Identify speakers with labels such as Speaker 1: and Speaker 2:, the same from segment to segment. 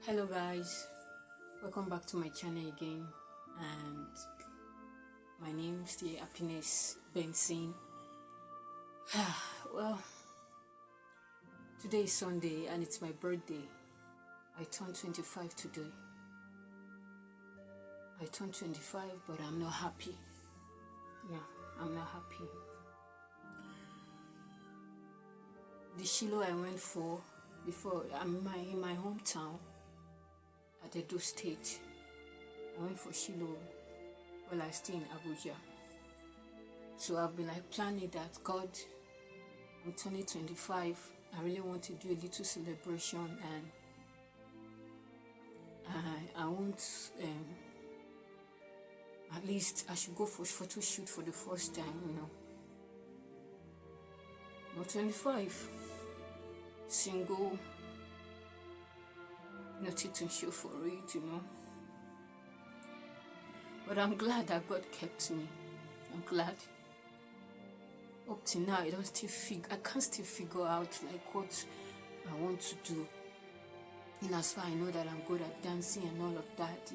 Speaker 1: Hello guys, welcome back to my channel again, and my name is the Happiness Benson. Well, today is Sunday and it's my birthday. I turned 25 today. I turned 25 but I'm not happy. I'm not happy. The Shiloh I went for before, I'm in my hometown at Edo State. I went for Shiloh while I stay in Abuja. So I've been planning that, God, I'm turning 25. I really want to do a little celebration, and I want at least I should go for photo shoot for the first time, I'm 25, single, nothing to show for it, But I'm glad that God kept me. I'm glad. Up till now, I can't still figure out what I want to do. And as far as I know that I'm good at dancing and all of that,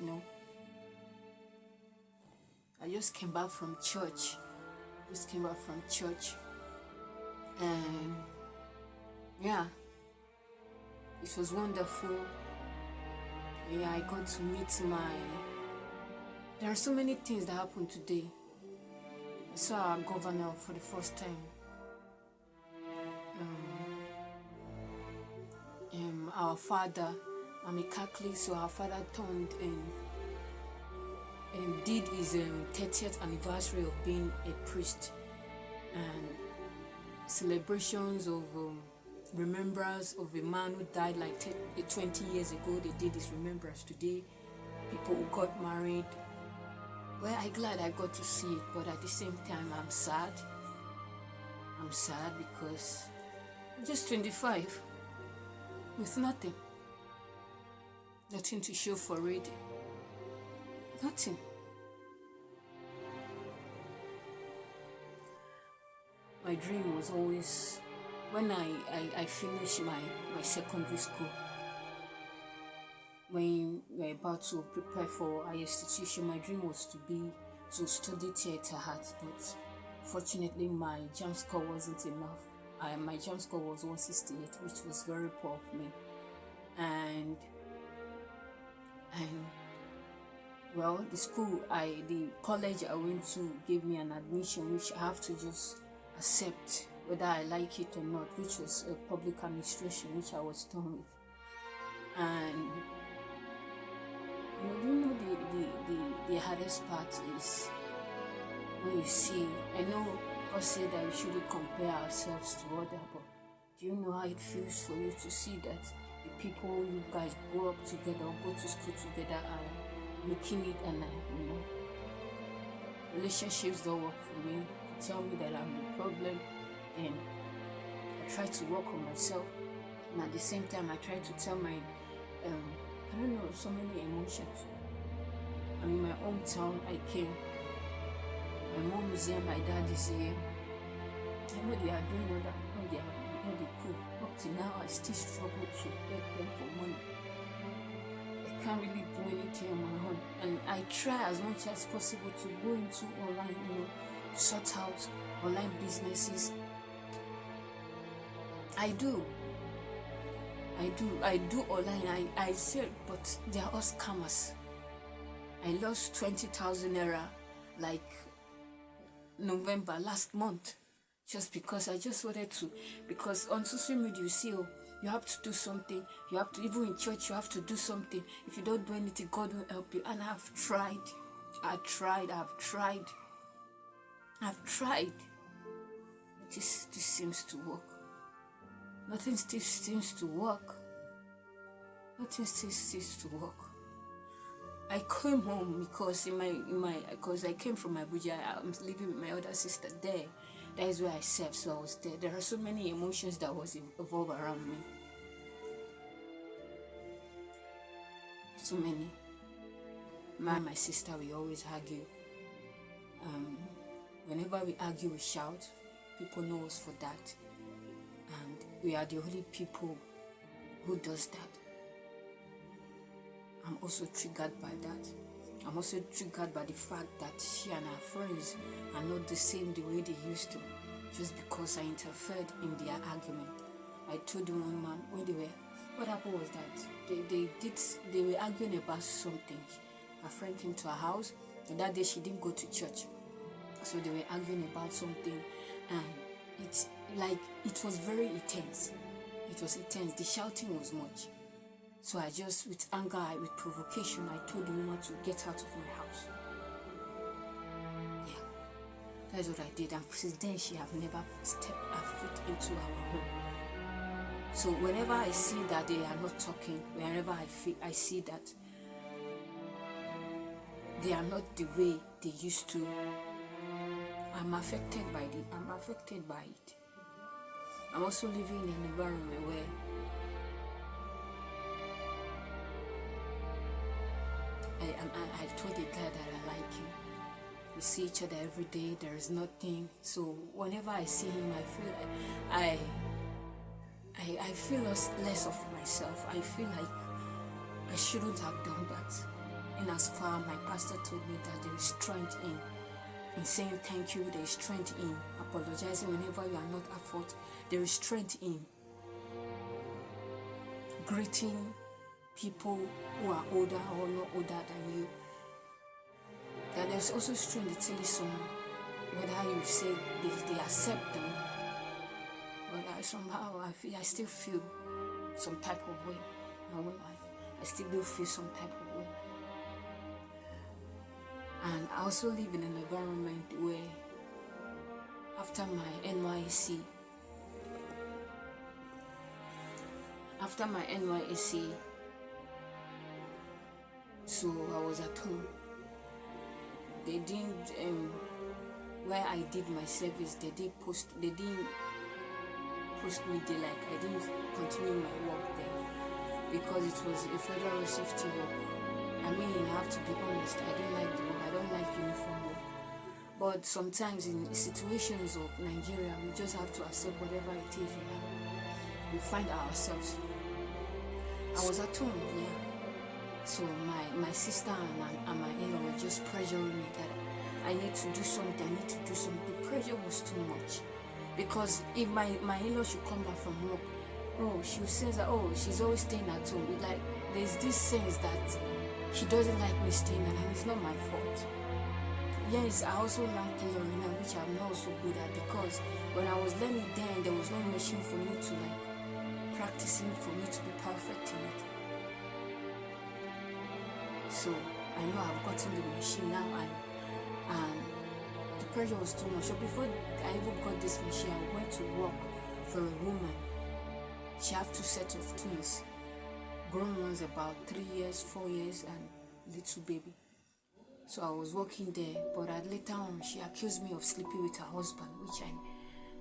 Speaker 1: I just came back from church. And it was wonderful. I got to meet there are so many things that happened today. I saw our governor for the first time. Our father, I'm a Catholic, so our father did his 30th anniversary of being a priest, and celebrations of remembrance of a man who died 20 years ago. They did his remembrance today. People who got married. Well, I'm glad I got to see it, but at the same time, I'm sad. I'm sad because I'm just 25 with nothing to show for it. Nothing. My dream was always, when I finished my secondary school, when we were about to prepare for our institution, my dream was to study theatre arts, but fortunately my JAMB score wasn't enough. My JAMB score was 168, which was very poor of me. And well, the college I went to gave me an admission, which I have to just accept whether I like it or not, which was a public administration, which I was done with. And the hardest part is when you see, I know God said that we shouldn't compare ourselves to others, but do you know how it feels for you to see that the people you guys grow up together or go to school together are making it, and relationships don't work for me? To tell me that I'm the problem, and I try to work on myself, and at the same time I try to tell my so many emotions. I'm in my hometown. I came. My mom is here, my dad is here. I know they are doing all that. They cool. Up till now, I still struggle to beg them for money. I can't really do anything on my own, and I try as much as possible to go into online, sort out online businesses. I do online. I said, but they are all scammers. I lost 20,000 naira November last month, just because I just wanted to. Because on social media, you see, you have to do something. You have to, even in church, you have to do something. If you don't do anything, God will help you. And I've tried. This seems to work. Nothing still seems to work. I came home because because I came from Abuja. I'm living with my other sister there. That is where I served, so I was there. There are so many emotions that was evolved around me. So many. My sister, we always argue. Whenever we argue, we shout. People know us for that. And we are the only people who does that. I'm also triggered by that. I'm also triggered by the fact that she and her friends are not the same the way they used to, just because I interfered in their argument. I told the one man when they were, what happened was that they were arguing about something. A friend came to her house, and that day she didn't go to church. So they were arguing about something, and it was very intense. It was intense. The shouting was much. So I just, with anger, with provocation, I told the woman to get out of my house. Yeah, that's what I did. And since then, she have never stepped her foot into our home. So whenever I see that they are not talking, whenever I see that they are not the way they used to, I'm affected by it. I'm also living in an environment where I told the guy that I like him. We see each other every day. There is nothing. So whenever I see him, I feel less of myself. I feel like I shouldn't have done that. And as far, my pastor told me that there is strength in saying thank you. There is strength in apologizing whenever you are not at fault. There is strength in greeting people who are older or not older than you. That there's also strength in telling someone whether you say they accept them, but somehow I still feel some type of way. I still do feel some type of way. And I also live in an environment where after my NYSC, so I was at home. They didn't, where I did my service, they didn't post me there, like I didn't continue my work there because it was a federal safety work. I mean, I have to be honest, I don't like the work, I don't like uniform work. But sometimes in situations of Nigeria, we just have to accept whatever it is we find ourselves. I was at home, yeah. So my sister and my in-law were just pressuring me that I need to do something. The pressure was too much. Because if my in-law should come back from work, she says that, she's always staying at home. Like, there's this sense that she doesn't like me staying at home, and it's not my fault. Yes, I also learned tailoring, which I'm not so good at, because when I was learning then, there was no machine for me to practicing, for me to be perfect in it. So I know I've gotten the machine now, and the pressure was too much. So before I even got this machine, I went to work for a woman. She had 2 sets of twins, grown ones about 3 years, 4 years, and little baby. So I was working there, but later on she accused me of sleeping with her husband, which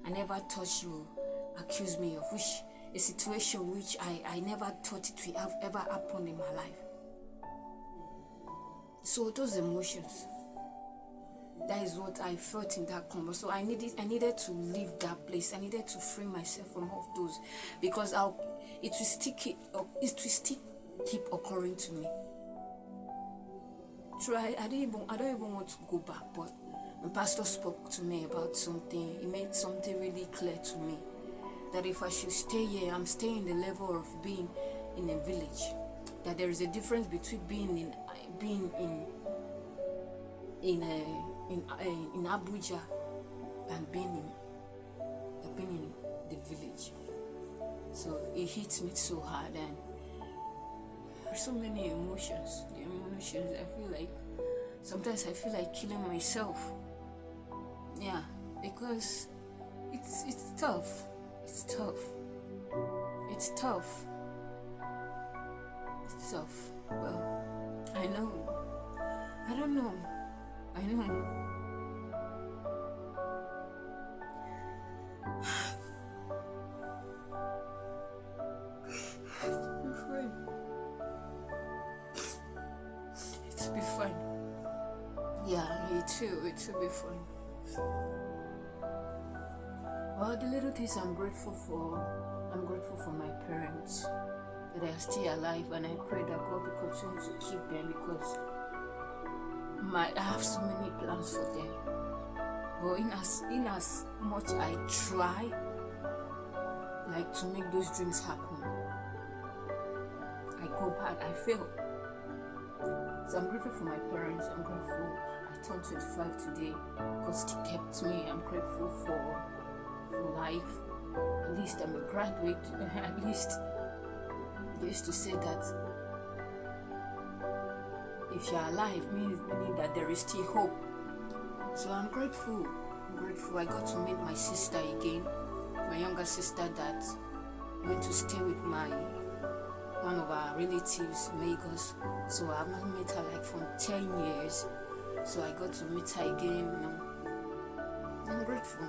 Speaker 1: I never thought she would accuse me of, which a situation which I never thought it would have ever happened in my life. So those emotions, that is what I felt in that combo. So I needed to leave that place. I needed to free myself from all of those, because it will still keep occurring to me. So I don't even want to go back. But when pastor spoke to me about something, he made something really clear to me, that if I should stay here, I'm staying the level of being in a village. That there is a difference between being in Abuja and being in the village. So it hits me so hard, and there's so many emotions. The emotions, sometimes I feel like killing myself. Yeah, because it's tough. It's tough. Well, I know. I don't know. I know. It'll be fine. Yeah, it will be fine. Well, the little things I'm grateful for my parents. The they are still alive, and I pray that God will continue to keep them, because I have so many plans for them. But in as much I try like to make those dreams happen, I go back, I fail. So I'm grateful for my parents. I'm grateful I turned 25 today. God still kept me. I'm grateful for life. At least I'm a graduate. At least they used to say that if you're alive, meaning that there is still hope. So I'm grateful. I got to meet my sister again, my younger sister that went to stay with one of our relatives in Lagos. So I've not met her like for 10 years. So I got to meet her again. I'm grateful.